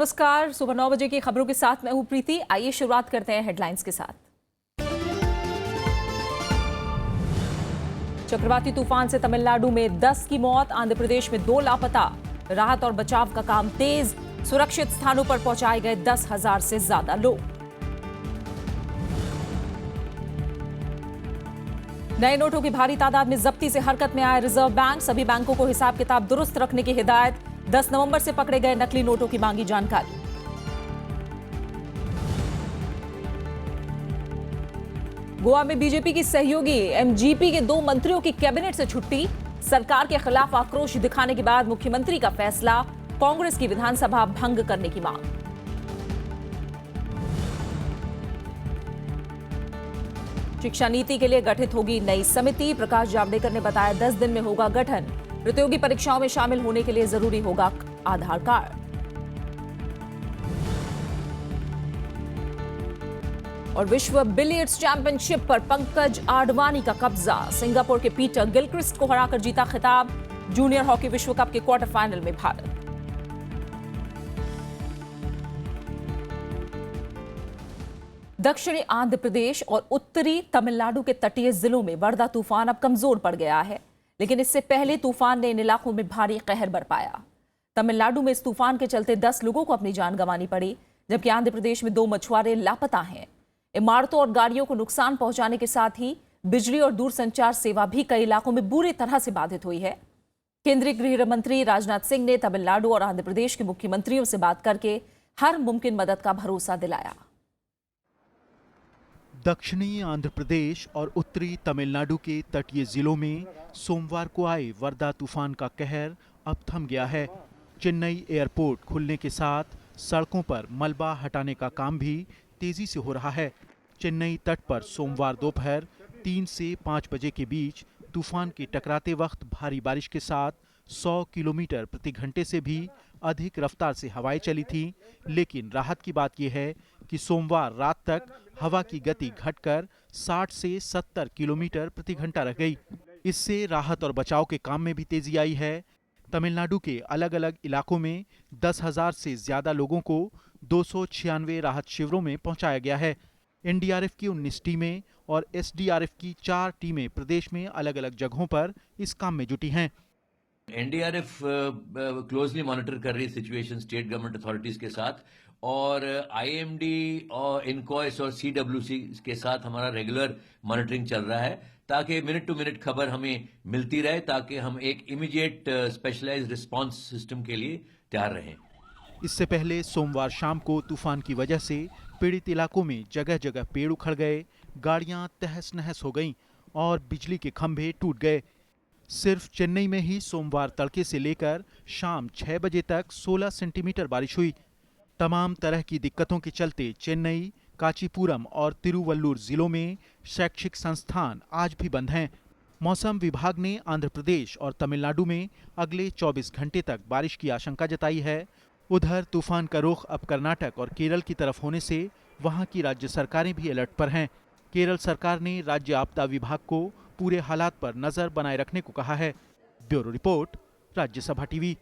नमस्कार। सुबह 9 बजे की खबरों के साथ मैं हूं प्रीति। आइए शुरुआत करते हैं हेडलाइंस के साथ। चक्रवाती तूफान से तमिलनाडु में 10 की मौत, आंध्र प्रदेश में 2 लापता। राहत और बचाव का काम तेज, सुरक्षित स्थानों पर पहुंचाए गए 10,000 से ज्यादा लोग। नए नोटों की भारी तादाद में जब्ती से हरकत में आया रिजर्व बैंक। सभी बैंकों को हिसाब किताब दुरुस्त रखने की हिदायत। 10 नवंबर से पकड़े गए नकली नोटों की मांगी जानकारी। गोवा में बीजेपी की सहयोगी एमजीपी के 2 मंत्रियों की कैबिनेट से छुट्टी। सरकार के खिलाफ आक्रोश दिखाने के बाद मुख्यमंत्री का फैसला, कांग्रेस की विधानसभा भंग करने की मांग। शिक्षा नीति के लिए गठित होगी नई समिति। प्रकाश जावड़ेकर ने बताया 10 दिन में होगा गठन। प्रतियोगी परीक्षाओं में शामिल होने के लिए जरूरी होगा आधार कार्ड। और विश्व बिलियर्ड्स चैंपियनशिप पर पंकज आडवाणी का कब्जा। सिंगापुर के पीटर गिलक्रिस्ट को हराकर जीता खिताब। जूनियर हॉकी विश्व कप के क्वार्टर फाइनल में भारत। दक्षिणी आंध्र प्रदेश और उत्तरी तमिलनाडु के तटीय जिलों में वर्दा तूफान अब कमजोर पड़ गया है, लेकिन इससे पहले तूफान ने इन इलाकों में भारी कहर बरपाया। तमिलनाडु में इस तूफान के चलते 10 लोगों को अपनी जान गंवानी पड़ी, जबकि आंध्र प्रदेश में 2 मछुआरे लापता हैं। इमारतों और गाड़ियों को नुकसान पहुंचाने के साथ ही बिजली और दूरसंचार सेवा भी कई इलाकों में बुरी तरह से बाधित हुई है। केंद्रीय गृह मंत्री राजनाथ सिंह ने तमिलनाडु और आंध्र प्रदेश के मुख्यमंत्रियों से बात करके हर मुमकिन मदद का भरोसा दिलाया। दक्षिणी आंध्र प्रदेश और उत्तरी तमिलनाडु के तटीय जिलों में सोमवार को आए वर्दा तूफान का कहर अब थम गया है। चेन्नई एयरपोर्ट खुलने के साथ सड़कों पर मलबा हटाने का काम भी तेजी से हो रहा है। चेन्नई तट पर सोमवार दोपहर 3 से 5 बजे के बीच तूफान के टकराते वक्त भारी बारिश के साथ 100 किलोमीटर प्रति घंटे से भी अधिक रफ्तार से हवाएं चली थी, लेकिन राहत की बात यह है कि सोमवार रात तक हवा की गति घटकर 60 से 70 किलोमीटर प्रति घंटा रह गई। इससे राहत और बचाव के काम में भी तेजी आई है। तमिलनाडु के अलग अलग इलाकों में 10,000 से ज्यादा लोगों को 296 राहत शिविरों में पहुंचाया गया है। एनडीआरएफ की 19 टीमें और एसडीआरएफ की 4 टीमें प्रदेश में अलग अलग जगहों पर इस काम में जुटी हैं। एनडीआरएफ क्लोजली मॉनिटर कर रही सिचुएशन स्टेट गवर्नमेंट अथॉरिटीज के साथ, और आईएमडी और इनकॉइस और सीडब्ल्यूसी के साथ हमारा रेगुलर मॉनिटरिंग चल रहा है, ताकि मिनट टू मिनट खबर हमें मिलती रहे, ताकि हम एक इमीडिएट स्पेशलाइज्ड रिस्पांस सिस्टम के लिए तैयार रहें। इससे पहले सोमवार शाम को तूफान की वजह से पीड़ित इलाकों में जगह जगह पेड़ उखड़ गए, गाड़ियां तहस नहस हो गईं और बिजली के खंभे टूट गए। सिर्फ चेन्नई में ही सोमवार तड़के से लेकर शाम 6 बजे तक 16 सेंटीमीटर बारिश हुई। तमाम तरह की दिक्कतों के चलते चेन्नई, कांचीपुरम और तिरुवल्लुर जिलों में शैक्षिक संस्थान आज भी बंद हैं। मौसम विभाग ने आंध्र प्रदेश और तमिलनाडु में अगले 24 घंटे तक बारिश की आशंका जताई है। उधर तूफान का रुख अब कर्नाटक और केरल की तरफ होने से वहां की राज्य सरकारें भी अलर्ट पर हैं। केरल सरकार ने राज्य आपदा विभाग को पूरे हालात पर नजर बनाए रखने को कहा है। Bureau report, Rajya Sabha TV.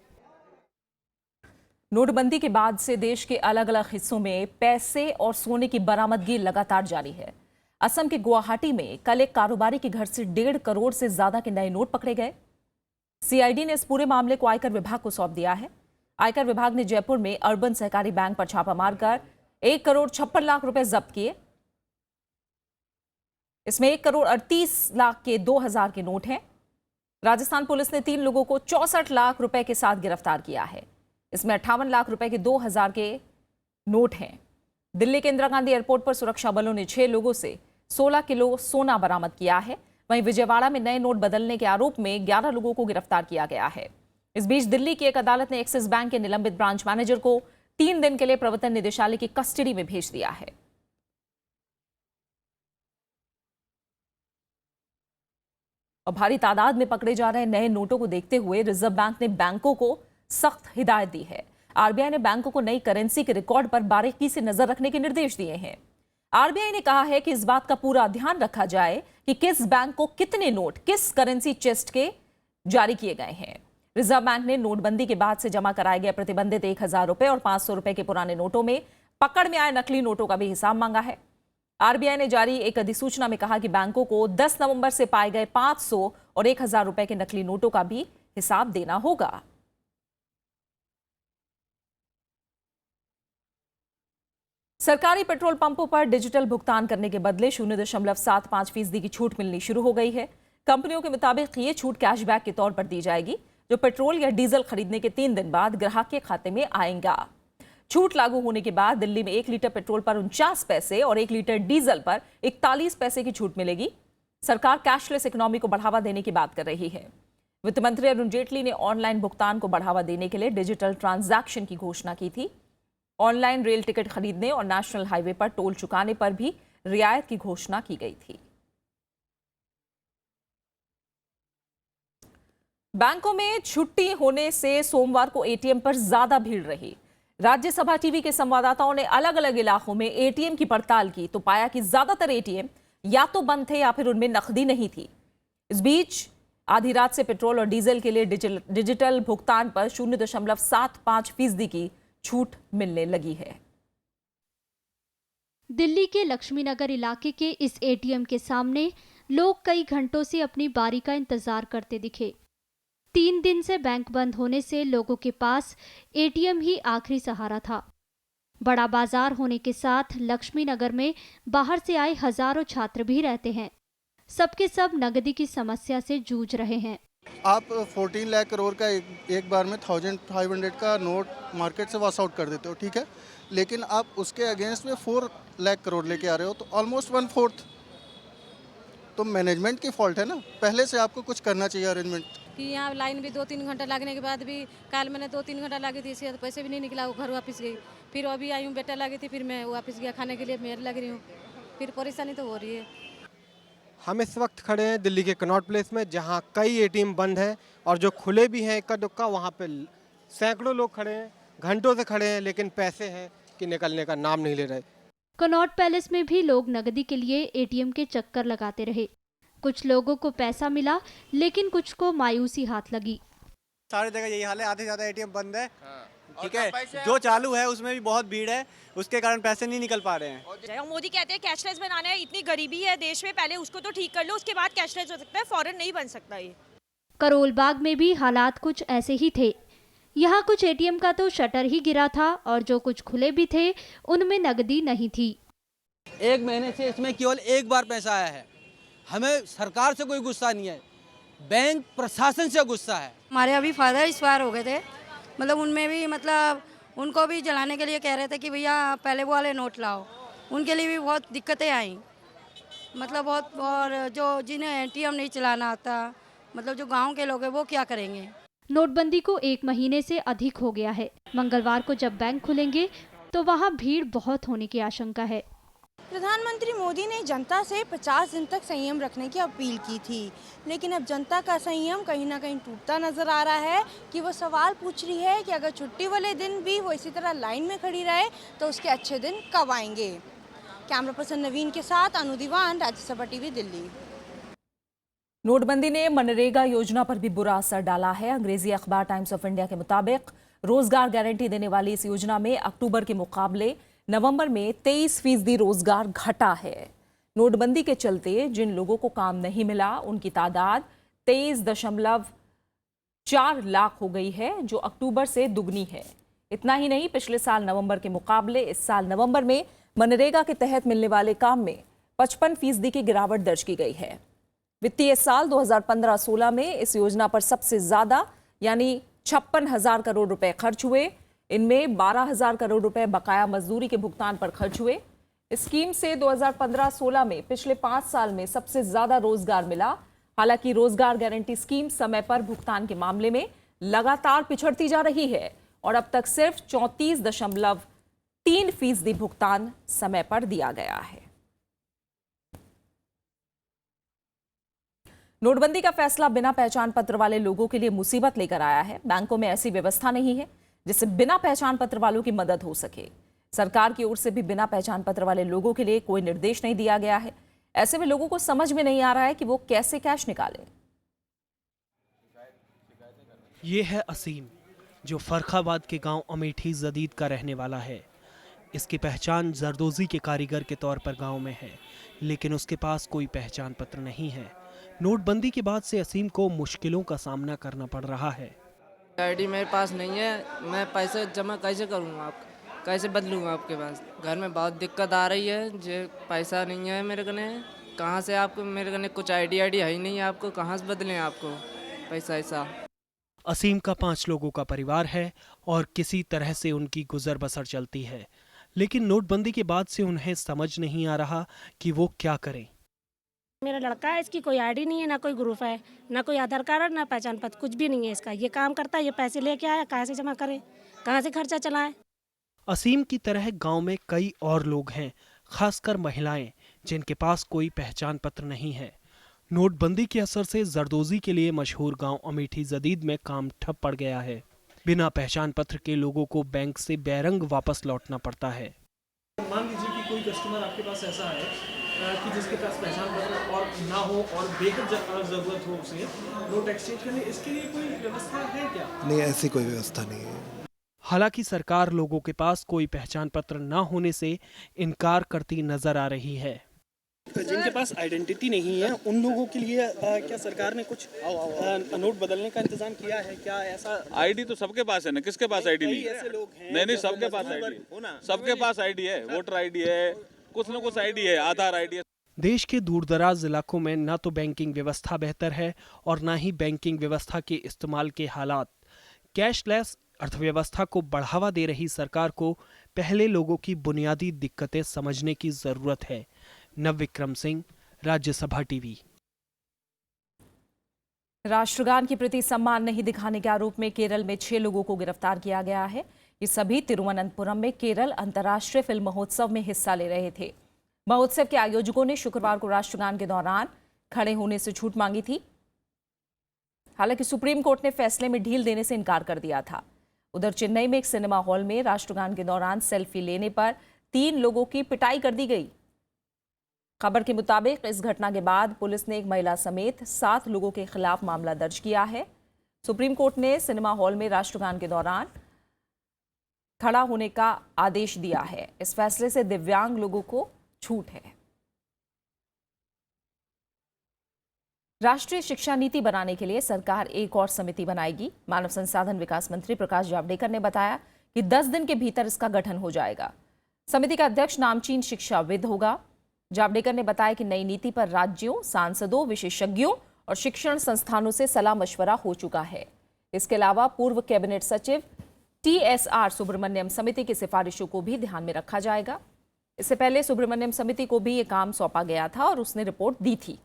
नोटबंदी के बाद से देश के अलग अलग हिस्सों में पैसे और सोने की बरामदगी लगातार जारी है। असम के गुवाहाटी में कल एक कारोबारी के घर से 1.5 करोड़ से ज्यादा के नए नोट पकड़े गए। सीआईडी ने इस पूरे मामले को आयकर विभाग को सौंप दिया है। आयकर विभाग ने जयपुर में अर्बन सहकारी बैंक पर छापा मारकर 1 करोड़ 56 लाख रुपए जब्त किए। इसमें 1 करोड़ 38 लाख के 2,000 के नोट हैं। राजस्थान पुलिस ने 3 लोगों को 64 लाख रुपए के साथ गिरफ्तार किया है। इसमें 58 लाख रुपए के 2,000 के नोट हैं। दिल्ली के इंदिरा गांधी एयरपोर्ट पर सुरक्षा बलों ने 6 लोगों से 16 किलो सोना बरामद किया है। वहीं विजयवाड़ा में नए नोट बदलने के आरोप में 11 लोगों को गिरफ्तार किया गया है। इस बीच दिल्ली की एक अदालत ने एक्सिस बैंक के निलंबित ब्रांच मैनेजर को 3 दिन के लिए प्रवर्तन निदेशालय की कस्टडी में भेज दिया है। और भारी तादाद में पकड़े जा रहे नए नोटों को देखते हुए रिजर्व बैंक ने बैंकों को सख्त हिदायत दी है। आरबीआई ने बैंकों को नई करेंसी के रिकॉर्ड पर बारीकी से नजर रखने के निर्देश दिए हैं। आरबीआई ने कहा है कि इस बात का पूरा ध्यान रखा जाए कि किस बैंक को कितने नोट किस करेंसी चेस्ट के जारी किए गए हैं। रिजर्व बैंक ने नोटबंदी के बाद से जमा कराए गए प्रतिबंधित 1,000 रुपए और 500 रुपए के पुराने नोटों में पकड़ में आए नकली नोटों का भी हिसाब मांगा है। आरबीआई ने जारी एक अधिसूचना में कहा कि बैंकों को 10 नवंबर से पाए गए 500 और 1,000 रुपए के नकली नोटों का भी हिसाब देना होगा। सरकारी पेट्रोल पंपों पर डिजिटल भुगतान करने के बदले 0.75% की छूट मिलनी शुरू हो गई है। कंपनियों के मुताबिक ये छूट कैशबैक के तौर पर दी जाएगी, जो पेट्रोल या डीजल खरीदने के 3 दिन बाद ग्राहक के खाते में आएगा। छूट लागू होने के बाद दिल्ली में 1 लीटर पेट्रोल पर 49 पैसे और 1 लीटर डीजल पर 41 पैसे की छूट मिलेगी। सरकार कैशलेस इकोनॉमी को बढ़ावा देने की बात कर रही है। वित्त मंत्री अरुण जेटली ने ऑनलाइन भुगतान को बढ़ावा देने के लिए डिजिटल ट्रांजैक्शन की घोषणा की थी। ऑनलाइन रेल टिकट खरीदने और नेशनल हाईवे पर टोल चुकाने पर भी रियायत की घोषणा की गई थी। बैंकों में छुट्टी होने से सोमवार को एटीएम पर ज्यादा भीड़ रही। राज्यसभा टीवी के संवाददाताओं ने अलग अलग इलाकों में एटीएम की पड़ताल की तो पाया कि ज्यादातर एटीएम या तो बंद थे या फिर उनमें नकदी नहीं थी। इस बीच आधी रात से पेट्रोल और डीजल के लिए डिजिटल भुगतान पर 0.75% की छूट मिलने लगी है। दिल्ली के लक्ष्मीनगर इलाके के इस एटीएम के सामने लोग कई घंटों से अपनी बारी का इंतजार करते दिखे। 3 दिन से बैंक बंद होने से लोगों के पास एटीएम ही आखिरी सहारा था। बड़ा बाजार होने के साथ लक्ष्मीनगर में बाहर से आए हजारों छात्र भी रहते हैं। सबके सब नकदी की समस्या से जूझ रहे हैं। आप 14 लाख करोड़ का एक बार में 1500 का नोट मार्केट से वॉश आउट कर देते हो, ठीक है, लेकिन आप उसके अगेंस्ट में 4 लाख करोड़ लेके आ रहे हो तो ऑलमोस्ट 1/4। तो मैनेजमेंट की फॉल्ट है ना, पहले से आपको कुछ करना चाहिए अरेंजमेंट। कि यहाँ लाइन भी 2-3 घंटा लगने के बाद भी कल मैंने 2-3 घंटा लगी थी, इससे पैसे भी नहीं निकला, वो घर वापस गई। फिर अभी आई हूँ, बेटा लगी थी, फिर मैं वापस गया खाने के लिए, मैं लग रही हूँ, फिर परेशानी तो हो रही है। हम इस वक्त खड़े हैं दिल्ली के कनॉट प्लेस में, जहां कई एटीएम बंद हैं और जो खुले भी हैं इक्का दुक्का, वहां पे सैकड़ों लोग खड़े हैं, घंटों से खड़े हैं, लेकिन पैसे हैं कि निकलने का नाम नहीं ले रहे। कनॉट पैलेस में भी लोग नकदी के लिए एटीएम के चक्कर लगाते रहे। कुछ लोगों को पैसा मिला, लेकिन कुछ को मायूसी हाथ लगी। सारी जगह यही हाल है, आधे से ज्यादा एटीएम बंद है, ठीक है, जो चालू है उसमें भी बहुत भीड़ है, उसके कारण पैसे नहीं निकल पा रहे हैं। मोदी कहते हैं कैशलेस बनाना है, इतनी गरीबी है देश में, पहले उसको तो ठीक कर लो, उसके बाद कैशलेस हो सकता है, फौरन नहीं बन सकता ये। करोल बाग में भी हालात कुछ ऐसे ही थे। यहाँ कुछ एटीएम का तो शटर ही गिरा था और जो कुछ खुले भी थे उनमें नकदी नहीं थी। 1 महीने से इसमें केवल एक बार पैसा आया है। हमें सरकार से कोई गुस्सा नहीं है, बैंक प्रशासन से गुस्सा है। हमारे अभी फादर इस बार हो गए थे, मतलब उनमें भी मतलब उनको भी जलाने के लिए कह रहे थे कि भैया पहले वो वाले नोट लाओ, उनके लिए भी बहुत दिक्कतें आई, मतलब बहुत। और जो जिन्हें एटीएम नहीं चलाना आता, मतलब जो गांव के लोग हैं वो क्या करेंगे। नोटबंदी को 1 महीने से अधिक हो गया है। मंगलवार को जब बैंक खुलेंगे तो वहाँ भीड़ बहुत होने की आशंका है। प्रधानमंत्री मोदी ने जनता से 50 दिन तक संयम रखने की अपील की थी, लेकिन अब जनता का संयम कहीं ना कहीं टूटता नजर आ रहा है कि वो सवाल पूछ रही है कि अगर छुट्टी वाले दिन भी वो इसी तरह लाइन में खड़ी रहे तो उसके अच्छे दिन कब आएंगे। कैमरा पर्सन नवीन के साथ अनु दीवान, राज्यसभा टीवी, दिल्ली। नोटबंदी ने मनरेगा योजना पर भी बुरा असर डाला है। अंग्रेजी अखबार टाइम्स ऑफ इंडिया के मुताबिक रोजगार गारंटी देने वाली इस योजना में अक्टूबर के मुकाबले नवंबर में 23% रोजगार घटा है। नोटबंदी के चलते जिन लोगों को काम नहीं मिला उनकी तादाद 23.4 लाख हो गई है, जो अक्टूबर से दुगनी है। इतना ही नहीं, पिछले साल नवंबर के मुकाबले इस साल नवंबर में मनरेगा के तहत मिलने वाले काम में 55% की गिरावट दर्ज की गई है। वित्तीय साल 2015-16 में इस योजना पर सबसे ज्यादा यानी 56,000 करोड़ रुपए खर्च हुए। इनमें 12,000 करोड़ रुपए बकाया मजदूरी के भुगतान पर खर्च हुए। इस स्कीम से 2015-16 में पिछले 5 साल में सबसे ज्यादा रोजगार मिला। हालांकि रोजगार गारंटी स्कीम समय पर भुगतान के मामले में लगातार पिछड़ती जा रही है और अब तक सिर्फ 34.3% भुगतान समय पर दिया गया है। नोटबंदी का फैसला बिना पहचान पत्र वाले लोगों के लिए मुसीबत लेकर आया है। बैंकों में ऐसी व्यवस्था नहीं है जिससे बिना पहचान पत्र वालों की मदद हो सके। सरकार की ओर से भी बिना पहचान पत्र वाले लोगों के लिए कोई निर्देश नहीं दिया गया है। ऐसे में लोगों को समझ में नहीं आ रहा है कि वो कैसे कैश निकालें। ये है असीम, जो फर्खाबाद के गांव अमेठी जदीद का रहने वाला है। इसकी पहचान जरदोजी के कारीगर के तौर पर गांव में है, लेकिन उसके पास कोई पहचान पत्र नहीं है। नोटबंदी के बाद से असीम को मुश्किलों का सामना करना पड़ रहा है। आईडी मेरे पास नहीं है, मैं पैसे जमा कैसे करूँगा, आप कैसे बदलूँगा आपके पास? घर में बहुत दिक्कत आ रही है, जो पैसा नहीं है मेरे कने, कहाँ से आपको, मेरे कने कुछ आईडी है ही नहीं, आपको कहाँ से बदलें आपको पैसा ऐसा। असीम का 5 लोगों का परिवार है और किसी तरह से उनकी गुजर बसर चलती है, लेकिन नोटबंदी के बाद से उन्हें समझ नहीं आ रहा कि वो क्या करें। मेरा लड़का है, इसकी कोई आईडी नहीं है, ना कोई ग्रुप है, ना कोई आधार कार्ड, ना पहचान पत्र, कुछ भी नहीं है इसका। ये काम करता है, ये पैसे लेके आया, कहाँ से जमा करे, कहाँ से खर्चा चलाए। असीम की तरह गांव में कई और लोग हैं, खासकर महिलाएं, जिनके पास कोई पहचान पत्र नहीं है। नोटबंदी के असर से जरदोजी के लिए मशहूर गांव अमेठी जदीद में काम ठप पड़ गया है। बिना पहचान पत्र के लोगों को बैंक से बेरंग वापस लौटना पड़ता है। मान लीजिए कि कोई कस्टमर आपके पास ऐसा है कि जिसके पास पहचान पत्र और ना हो और बेहद जरूरत हो उसे नोट एक्सचेंज करने, इसके लिए कोई व्यवस्था है क्या? नहीं, ऐसी कोई व्यवस्था नहीं है। हालांकि सरकार लोगों के पास कोई पहचान पत्र न होने से इनकार करती नजर आ रही है। जिनके पास आइडेंटिटी नहीं है उन लोगों के लिए क्या सरकार ने कुछ नोट बदलने का इंतजाम किया है क्या? ऐसा आईडी तो सबके पास है ना, किसके पास आईडी नहीं है? ऐसे लोग हैं, नहीं, सबके पास आईडी, सबके पास आईडी है, वोटर आईडी है, कुछ न कुछ आईडी है, आधार आईडी है। देश के दूरदराज इलाकों में न तो बैंकिंग व्यवस्था बेहतर है और न ही बैंकिंग व्यवस्था के इस्तेमाल के हालात। कैशलेस अर्थव्यवस्था को बढ़ावा दे रही सरकार को पहले लोगों की बुनियादी दिक्कतें समझने की जरूरत है। नवविक्रम सिंह, राज्यसभा टीवी। राष्ट्रगान के प्रति सम्मान नहीं दिखाने के आरोप में केरल में 6 लोगों को गिरफ्तार किया गया है। ये सभी तिरुवनंतपुरम में केरल अंतर्राष्ट्रीय फिल्म महोत्सव में हिस्सा ले रहे थे। महोत्सव के आयोजकों ने शुक्रवार को राष्ट्रगान के दौरान खड़े होने से छूट मांगी थी। हालांकि सुप्रीम कोर्ट ने फैसले में ढील देने से इनकार कर दिया था। उधर चेन्नई में एक सिनेमा हॉल में राष्ट्रगान के दौरान सेल्फी लेने पर 3 लोगों की पिटाई कर दी गई। खबर के मुताबिक इस घटना के बाद पुलिस ने एक महिला समेत 7 लोगों के खिलाफ मामला दर्ज किया है। सुप्रीम कोर्ट ने सिनेमा हॉल में राष्ट्रगान के दौरान खड़ा होने का आदेश दिया है। इस फैसले से दिव्यांग लोगों को छूट है। राष्ट्रीय शिक्षा नीति बनाने के लिए सरकार एक और समिति बनाएगी। मानव संसाधन विकास मंत्री प्रकाश जावड़ेकर ने बताया कि 10 दिन के भीतर इसका गठन हो जाएगा। समिति का अध्यक्ष नामचीन शिक्षाविद होगा। जावड़ेकर ने बताया कि नई नीति पर राज्यों, सांसदों, विशेषज्ञों और शिक्षण संस्थानों से सलाह मशवरा हो चुका है। इसके अलावा पूर्व कैबिनेट सचिव TSR सुब्रमण्यम समिति की सिफारिशों को भी ध्यान में रखा जाएगा। इससे पहले सुब्रमण्यम समिति को भी ये काम सौंपा गया था और उसने रिपोर्ट दी थी।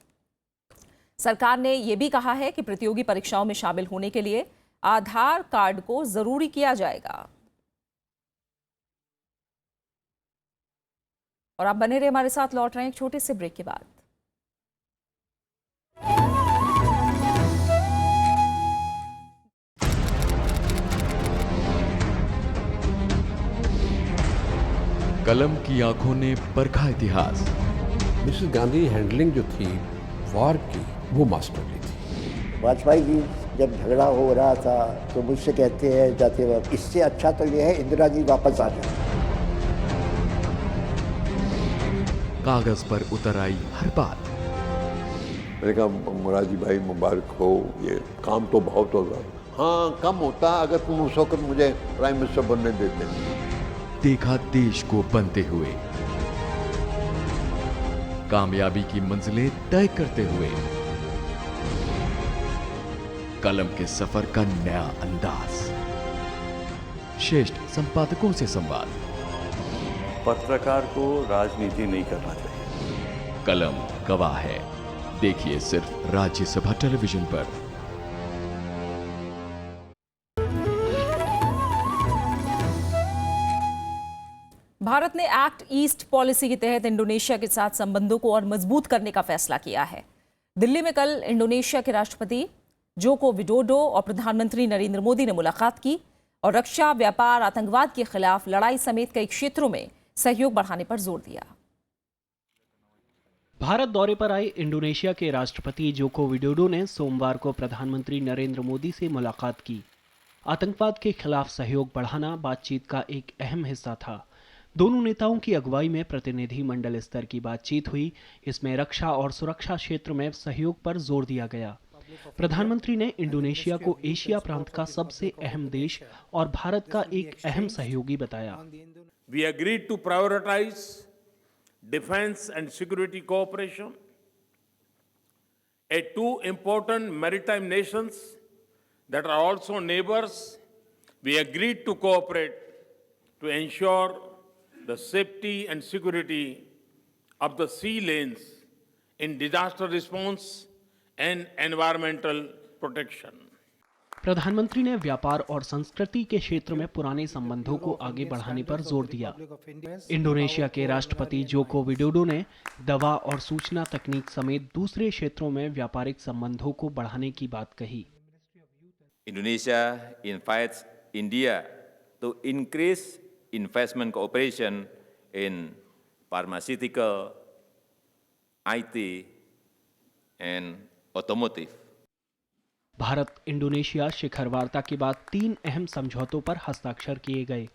सरकार ने यह भी कहा है कि प्रतियोगी परीक्षाओं में शामिल होने के लिए आधार कार्ड को जरूरी किया जाएगा। और आप बने रहे हमारे साथ, लौट रहे हैं एक छोटे से ब्रेक के बाद। कलम की आंखों ने परखा इतिहास। मिसेस गांधी हैंडलिंग जो थी वॉर की, वो मास्टरली थी। वाजपेयी जी जब झगड़ा हो रहा था तो मुझसे कहते हैं जाते वक्त, इससे अच्छा तो ये है इंदिरा जी वापस आ जाए। कागज पर उतर आई हर बात। मैंने कहा मोरारजी भाई मुबारक हो, ये काम तो बहुत होगा। हाँ, कम होता अगर तुम उस वक्त मुझे प्राइम मिनिस्टर बनने देते। देखा देश को बनते हुए, कामयाबी की मंजिलें तय करते हुए, कलम के सफर का नया अंदाज। श्रेष्ठ संपादकों से संवाद। पत्रकार को राजनीति नहीं करना चाहिए। कलम गवाह है। देखिए सिर्फ राज्यसभा टेलीविजन पर। भारत ने एक्ट ईस्ट पॉलिसी के तहत इंडोनेशिया के साथ संबंधों को और मजबूत करने का फैसला किया है। दिल्ली में कल इंडोनेशिया के राष्ट्रपति जोको विडोडो और प्रधानमंत्री नरेंद्र मोदी ने मुलाकात की और रक्षा, व्यापार, आतंकवाद के खिलाफ लड़ाई समेत कई क्षेत्रों में सहयोग बढ़ाने पर जोर दिया। भारत दौरे पर आए इंडोनेशिया के राष्ट्रपति जोको विडोडो ने सोमवार को प्रधानमंत्री नरेंद्र मोदी से मुलाकात की। आतंकवाद के खिलाफ सहयोग बढ़ाना बातचीत का एक अहम हिस्सा था। दोनों नेताओं की अगुवाई में प्रतिनिधि मंडल स्तर की बातचीत हुई। इसमें रक्षा और सुरक्षा क्षेत्र में सहयोग पर जोर दिया गया। प्रधानमंत्री ने इंडोनेशिया को एशिया प्रांत का सबसे अहम देश और भारत का एक अहम सहयोगी बताया। We agreed to prioritize defense and security cooperation. As two important maritime nations that are also neighbors, we agreed to cooperate to ensure the safety and security of the sea lanes in disaster response and environmental protection. प्रधानमंत्री ने व्यापार और संस्कृति के क्षेत्र में पुराने संबंधों को आगे बढ़ाने पर जोर दिया। इंडोनेशिया के राष्ट्रपति जोको विडोडो ने दवा और सूचना तकनीक समेत दूसरे क्षेत्रों में व्यापारिक संबंधों को बढ़ाने की बात कही। Indonesia invites India to increase investment cooperation in pharmaceutical, IT, and automotive. Bharat Indonesia शिखर वार्ता के बाद 3 अहम समझौतों पर हस्ताक्षर किए गए।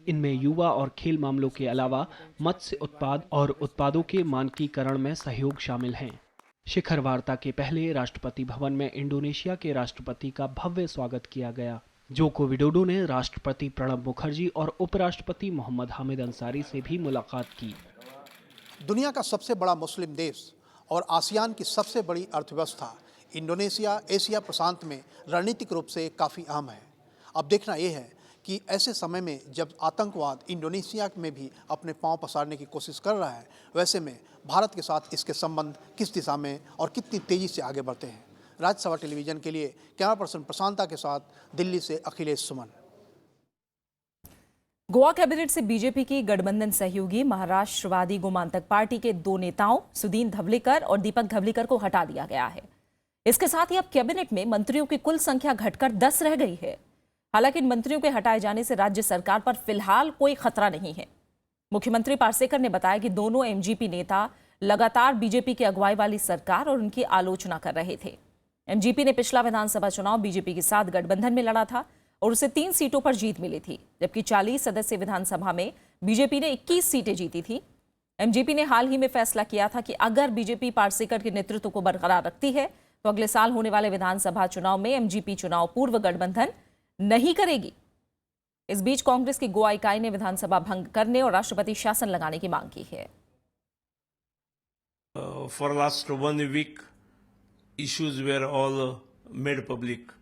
इनमें युवा और खेल मामलों के अलावा मत्स्य उत्पाद और उत्पादों के मानकीकरण में सहयोग शामिल हैं। शिखर वार्ता के पहले राष्ट्रपति भवन में इंडोनेशिया के राष्ट्रपति का भव्य स्वागत किया गया। जोको विडोडो ने राष्ट्रपति प्रणब मुखर्जी और उपराष्ट्रपति मोहम्मद हामिद अंसारी से भी मुलाकात की। दुनिया का सबसे बड़ा मुस्लिम देश और आसियान की सबसे बड़ी अर्थव्यवस्था इंडोनेशिया एशिया प्रशांत में रणनीतिक रूप से काफ़ी अहम है। अब देखना यह है कि ऐसे समय में जब आतंकवाद इंडोनेशिया में भी अपने पांव पसारने की कोशिश कर रहा है, वैसे में भारत के साथ इसके संबंध किस दिशा में और कितनी तेज़ी से आगे बढ़ते हैं। राज्यसभा टेलीविज़न के लिए कैमरा पर्सन प्रशांता के साथ दिल्ली से अखिलेश सुमन। गोवा कैबिनेट से बीजेपी की गठबंधन सहयोगी महाराष्ट्रवादी गोमांतक पार्टी के 2 नेताओं सुदीन धवलीकर और दीपक धवलीकर को हटा दिया गया है। इसके साथ ही अब कैबिनेट में मंत्रियों की कुल संख्या घटकर 10 रह गई है। हालांकि इन मंत्रियों के हटाए जाने से राज्य सरकार पर फिलहाल कोई खतरा नहीं है। मुख्यमंत्री पार्सेकर ने बताया कि दोनों एमजीपी नेता लगातार बीजेपी की अगुवाई वाली सरकार और उनकी आलोचना कर रहे थे। एमजीपी ने पिछला विधानसभा चुनाव बीजेपी के साथ गठबंधन में लड़ा था और उसे 3 सीटों पर जीत मिली थी, जबकि 40 सदस्यीय विधानसभा में बीजेपी ने 21 सीटें जीती थी। एमजीपी ने हाल ही में फैसला किया था कि अगर बीजेपी पार्सेकर के नेतृत्व को बरकरार रखती है तो अगले साल होने वाले विधानसभा चुनाव में एमजीपी चुनाव पूर्व गठबंधन नहीं करेगी। इस बीच कांग्रेस की गोवा इकाई ने विधानसभा भंग करने और राष्ट्रपति शासन लगाने की मांग की है। For last 1 week, issues were all made public.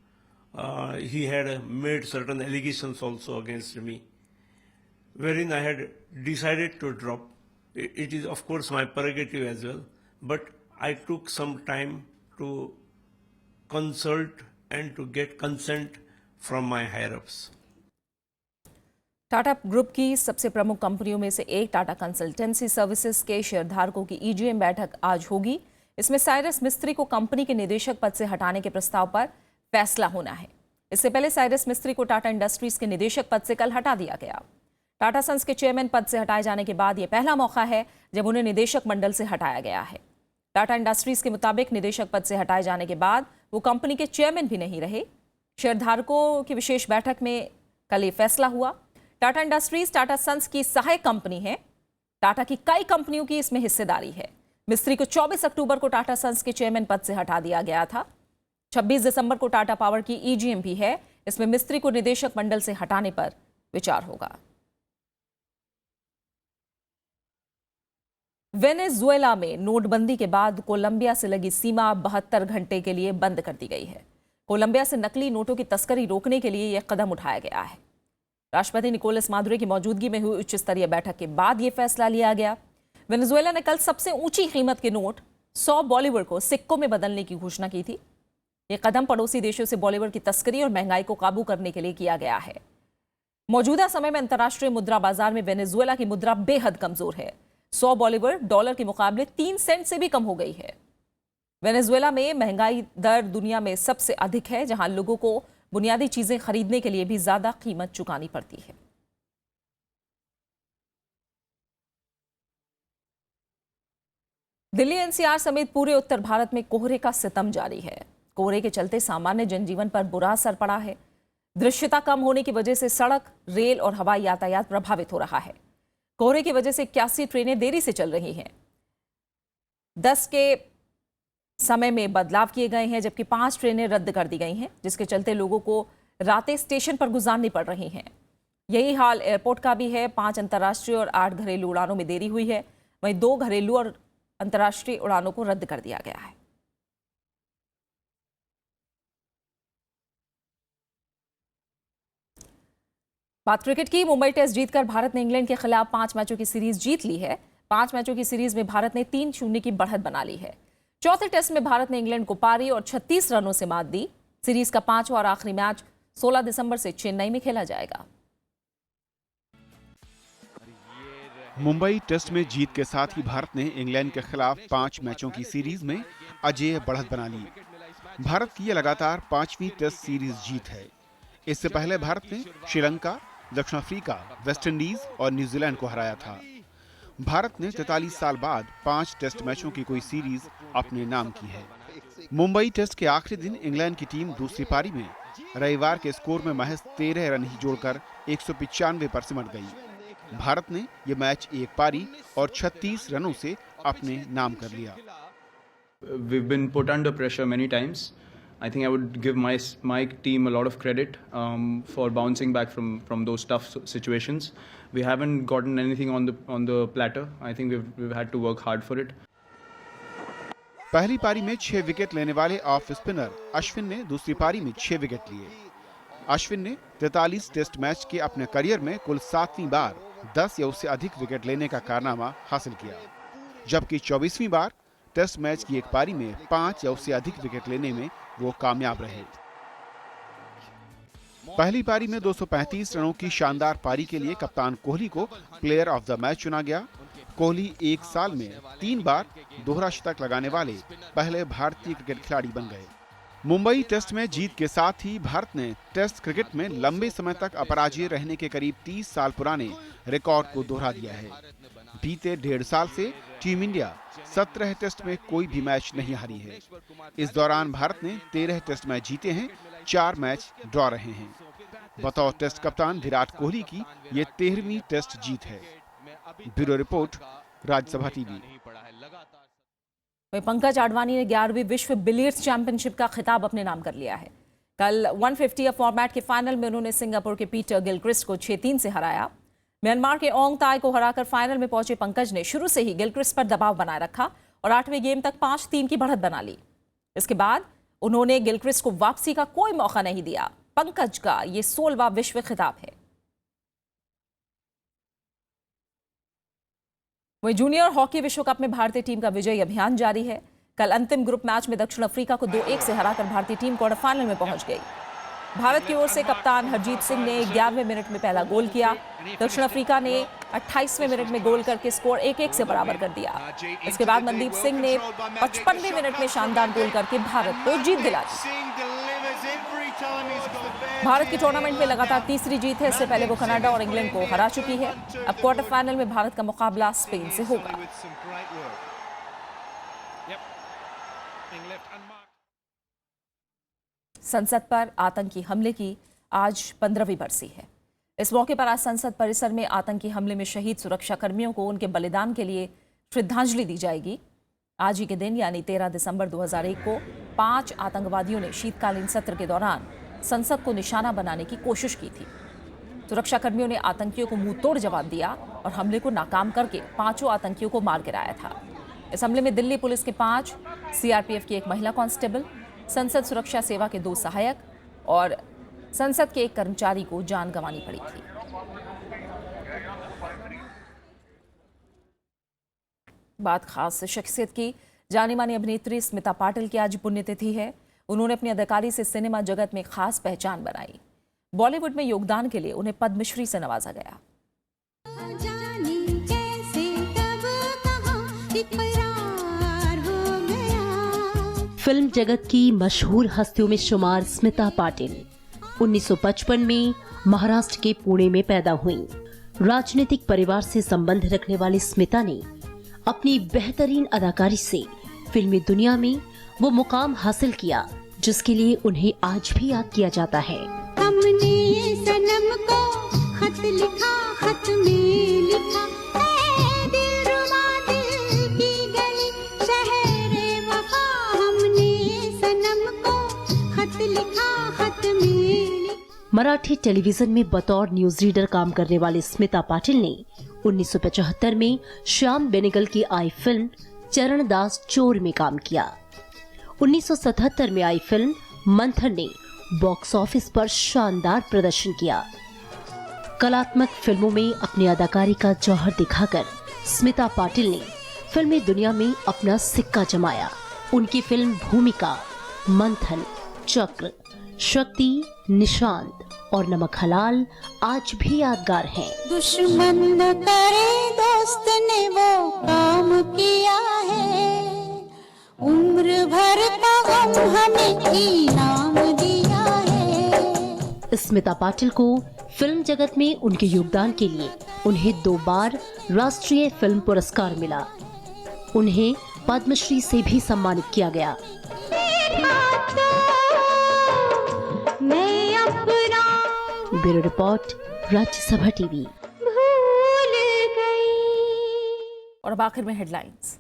He had made certain allegations also against me, wherein I had decided to drop. It is of course my prerogative as well, but I took some time to consult and to get consent from my higher-ups. Tata group की सबसे प्रमुख कंपनियों में से एक Tata consultancy services के शेयरधारकों की ईजीएम बैठक आज होगी। इसमें साइरस मिस्त्री को कंपनी के निदेशक पद से हटाने के प्रस्ताव पर फैसला होना है। इससे पहले साइरस मिस्त्री को टाटा इंडस्ट्रीज के निदेशक पद से कल हटा दिया गया। टाटा सन्स के चेयरमैन पद से हटाए जाने के बाद यह पहला मौका है जब उन्हें निदेशक मंडल से हटाया गया है। टाटा इंडस्ट्रीज के मुताबिक निदेशक पद से हटाए जाने के बाद वो कंपनी के चेयरमैन भी नहीं रहे। शेयरधारकों की विशेष बैठक में कल ये फैसला हुआ। टाटा इंडस्ट्रीज टाटा सन्स की सहायक कंपनी है। टाटा की कई कंपनियों की इसमें हिस्सेदारी है। मिस्त्री को 24 अक्टूबर को टाटा सन्स के चेयरमैन पद से हटा दिया गया था। 26 दिसंबर को टाटा पावर की ईजीएम भी है। इसमें मिस्त्री को निदेशक मंडल से हटाने पर विचार होगा। वेनेजुएला में नोटबंदी के बाद कोलंबिया से लगी सीमा 72 घंटे के लिए बंद कर दी गई है। कोलंबिया से नकली नोटों की तस्करी रोकने के लिए यह कदम उठाया गया है। राष्ट्रपति निकोलस मादुरो की मौजूदगी में हुई उच्च स्तरीय बैठक के बाद यह फैसला लिया गया। वेनेजुएला ने कल सबसे ऊंची कीमत के नोट 100 बॉलीवर को सिक्कों में बदलने की घोषणा की थी। यह कदम पड़ोसी देशों से बॉलीवर की तस्करी और महंगाई को काबू करने के लिए किया गया है। मौजूदा समय में अंतर्राष्ट्रीय मुद्रा बाजार में वेनेजुएला की मुद्रा बेहद कमजोर है। 100 बॉलीवर डॉलर के मुकाबले 3 सेंट से भी कम हो गई है। वेनेजुएला में महंगाई दर दुनिया में सबसे अधिक है, जहां लोगों को बुनियादी चीजें खरीदने के लिए भी ज्यादा कीमत चुकानी पड़ती है। दिल्ली एनसीआर समेत पूरे उत्तर भारत में कोहरे का सितम जारी है। कोहरे के चलते सामान्य जनजीवन पर बुरा असर पड़ा है। दृश्यता कम होने की वजह से सड़क, रेल और हवाई यातायात प्रभावित हो रहा है। कोहरे की वजह से 81 ट्रेनें देरी से चल रही हैं। 10 के समय में बदलाव किए गए हैं, जबकि 5 ट्रेनें रद्द कर दी गई हैं, जिसके चलते लोगों को रातें स्टेशन पर गुजारनी पड़ रही हैं। यही हाल एयरपोर्ट का भी है। 5 अंतर्राष्ट्रीय और 8 घरेलू उड़ानों में देरी हुई है। वहीं 2 घरेलू और अंतर्राष्ट्रीय उड़ानों को रद्द कर दिया गया है। बात क्रिकेट की। मुंबई टेस्ट जीतकर भारत ने इंग्लैंड के खिलाफ 5 मैचों की सीरीज जीत ली है। 5 मैचों की सीरीज में भारत ने 3-0 की बढ़त बना ली है। चौथे टेस्ट में भारत ने इंग्लैंड को पारी और 36 रनों से मात दी। सीरीज का 5वां और आखिरी मैच 16 दिसंबर से चेन्नई में खेला जाएगा। मुंबई टेस्ट में जीत के साथ ही भारत ने इंग्लैंड के खिलाफ 5 मैचों की सीरीज में अजेय बढ़त बना ली। भारत की यह लगातार 5वीं टेस्ट सीरीज जीत है। इससे पहले भारत ने श्रीलंका, दक्षिण अफ्रीका, वेस्टइंडीज और न्यूजीलैंड को हराया था। भारत ने 43 साल बाद 5 टेस्ट मैचों की कोई सीरीज अपने नाम की है। मुंबई टेस्ट के आखिरी दिन इंग्लैंड की टीम दूसरी पारी में रविवार के स्कोर में महज 13 रन ही जोड़कर 195 पर सिमट गई। भारत ने यह मैच 1 पारी और 36 रनों से अपने नाम कर लिया। We've been put under pressure many times. I think I would give my team a lot of credit for bouncing back from those tough situations. We haven't gotten anything on the platter. I think we've had to work hard for it. पहली पारी में 6 wicket लेने वाले off spinner Ashwin ने दूसरी पारी में 6 wicket लिए। अश्विन ने 43 टेस्ट मैच के अपने करियर में कुल 7वीं बार 10 या उससे अधिक विकेट लेने का कारनामा हासिल किया, जबकि 24वीं बार टेस्ट मैच की एक पारी में 5 या उससे अधिक विकेट लेने में वो कामयाब रहे। पहली पारी में 235 रनों की शानदार पारी के लिए कप्तान कोहली को प्लेयर ऑफ द मैच चुना गया। कोहली 1 साल में 3 बार दोहरा शतक लगाने वाले पहले भारतीय क्रिकेट खिलाड़ी बन गए। मुंबई टेस्ट में जीत के साथ ही भारत ने टेस्ट क्रिकेट में लंबे समय तक अपराजित रहने के करीब 30 साल पुराने रिकॉर्ड को दोहरा दिया है। बीते 1.5 साल से टीम इंडिया 17 टेस्ट में कोई भी मैच नहीं हारी है। इस दौरान भारत ने 13 टेस्ट मैच जीते हैं, 4 मैच ड्रॉ रहे हैं। बतौर टेस्ट कप्तान विराट कोहली की ये 13वीं टेस्ट जीत है। Bureau report, Rajya Sabha TV. वहीं पंकज आडवाणी ने 11वीं विश्व बिलियर्ड्स चैंपियनशिप का खिताब अपने नाम कर लिया है। कल 150 फॉर्मेट के फाइनल में उन्होंने सिंगापुर के पीटर गिलक्रिस्ट को 6-3 से हराया। म्यांमार के ओंग ताई को हराकर फाइनल में पहुंचे पंकज ने शुरू से ही गिलक्रिस्ट पर दबाव बनाए रखा और 8वें गेम तक 5-3 की बढ़त बना ली। इसके बाद उन्होंने गिलक्रिस्ट को वापसी का कोई मौका नहीं दिया। पंकज का ये 16वां विश्व खिताब है। वहीं जूनियर हॉकी विश्व कप में भारतीय टीम का विजयी अभियान जारी है। कल अंतिम ग्रुप मैच में दक्षिण अफ्रीका को 2-1 से हराकर भारतीय टीम क्वार्टर फाइनल में पहुंच गई। भारत की ओर से कप्तान हरजीत सिंह ने 11वें मिनट में पहला गोल किया। दक्षिण अफ्रीका ने 28वें मिनट में गोल करके स्कोर 1-1 से बराबर कर दिया। इसके बाद मनदीप सिंह ने 55वें मिनट में शानदार गोल करके भारत को जीत दिला दी। भारत की टूर्नामेंट में लगातार तीसरी जीत है। इससे पहले वो कनाडा और इंग्लैंड को हरा चुकी है। अब क्वार्टर फाइनल में भारत का मुकाबला स्पेन से होगा। संसद पर आतंकी हमले की आज 15वीं बरसी है। इस मौके पर आज संसद परिसर में आतंकी हमले में शहीद सुरक्षा कर्मियों को उनके बलिदान के लिए श्रद्धांजलि दी जाएगी। आज ही के दिन यानी 13 दिसंबर 2001 को 5 आतंकवादियों ने शीतकालीन सत्र के दौरान संसद को निशाना बनाने की कोशिश की थी। सुरक्षा कर्मियों ने आतंकियों को मुंहतोड़ जवाब दिया और हमले को नाकाम करके 5 आतंकियों को मार गिराया था। इस हमले में दिल्ली पुलिस के 5, सीआरपीएफ की 1 महिला कांस्टेबल, संसद सुरक्षा सेवा के 2 सहायक और संसद के 1 कर्मचारी को जान गंवानी पड़ी थी। बात खास शख्सियत की। जानी मानी अभिनेत्री स्मिता पाटिल की आज पुण्यतिथि है। उन्होंने अपनी अदाकारी से सिनेमा जगत में खास पहचान बनाई। बॉलीवुड में योगदान के लिए उन्हें पद्मश्री से नवाजा गया। फिल्म जगत की मशहूर हस्तियों में शुमार स्मिता पाटिल 1955 में महाराष्ट्र के पुणे में पैदा हुई। राजनीतिक परिवार से संबंध रखने वाली स्मिता ने अपनी बेहतरीन अदाकारी से फिल्मी दुनिया में वो मुकाम हासिल किया जिसके लिए उन्हें आज भी याद किया जाता है। हमने सनम को खत लिखा, खत में लिखा, ऐ दिलरुबा दिल की गली शहरे वफा। हमने सनम को खत लिखा, खत में लिखा। मराठी टेलीविजन में बतौर न्यूज रीडर काम करने वाले स्मिता पाटिल ने 1975 में श्याम बेनेगल की आई फिल्म चरणदास चोर में काम किया। 1977 में आई फिल्म मंथन ने बॉक्स ऑफिस पर शानदार प्रदर्शन किया। कलात्मक फिल्मों में अपनी अदाकारी का जौहर दिखाकर स्मिता पाटिल ने फिल्मी दुनिया में अपना सिक्का जमाया। उनकी फिल्म भूमिका, मंथन, चक्र, शक्ति, निशांत और नमक हलाल आज भी यादगार हैं। दुश्मन न करे दोस्त ने वो काम किया है, उम्र भर का गम हमें इनाम दिया है। स्मिता पाटिल को फिल्म जगत में उनके योगदान के लिए उन्हें 2 बार राष्ट्रीय फिल्म पुरस्कार मिला। उन्हें पद्मश्री से भी सम्मानित किया गया। Bureau report, Rajya Sabha TV. और अब आखिर में हेडलाइंस।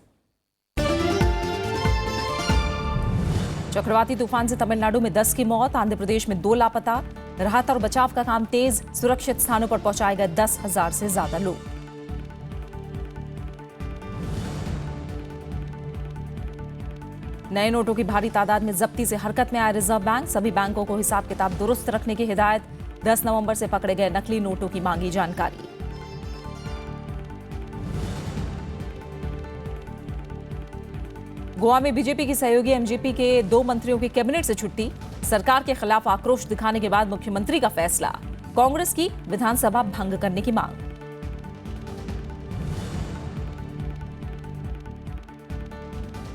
चक्रवाती तूफान से तमिलनाडु में 10 की मौत, आंध्र प्रदेश में 2 लापता। राहत और बचाव का काम तेज, सुरक्षित स्थानों पर पहुंचाए गए 10,000 से ज्यादा लोग। नए नोटों की भारी तादाद में जब्ती से हरकत में आया रिजर्व बैंक, सभी बैंकों को हिसाब किताब दुरुस्त रखने की हिदायत। 10 नवंबर से पकड़े गए नकली नोटों की मांगी जानकारी। गोवा में बीजेपी की सहयोगी एमजीपी के 2 मंत्रियों की कैबिनेट से छुट्टी, सरकार के खिलाफ आक्रोश दिखाने के बाद मुख्यमंत्री का फैसला, कांग्रेस की विधानसभा भंग करने की मांग।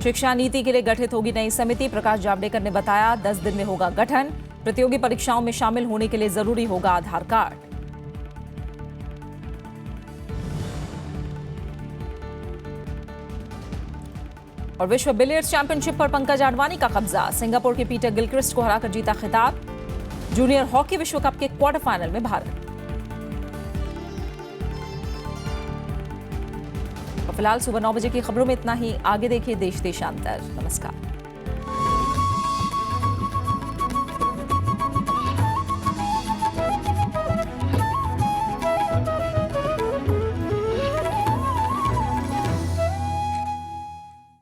शिक्षा नीति के लिए गठित होगी नई समिति, प्रकाश जावड़ेकर ने बताया 10 दिन में होगा गठन। प्रतियोगी परीक्षाओं में शामिल होने के लिए जरूरी होगा आधार कार्ड। और विश्व बिलियर्ड्स चैंपियनशिप पर पंकज आडवाणी का कब्जा, सिंगापुर के पीटर गिलक्रिस्ट को हराकर जीता खिताब। जूनियर हॉकी विश्व कप के क्वार्टर फाइनल में भारत। फिलहाल सुबह 9 बजे की खबरों में इतना ही। आगे देखिए देश देशांतर। नमस्कार।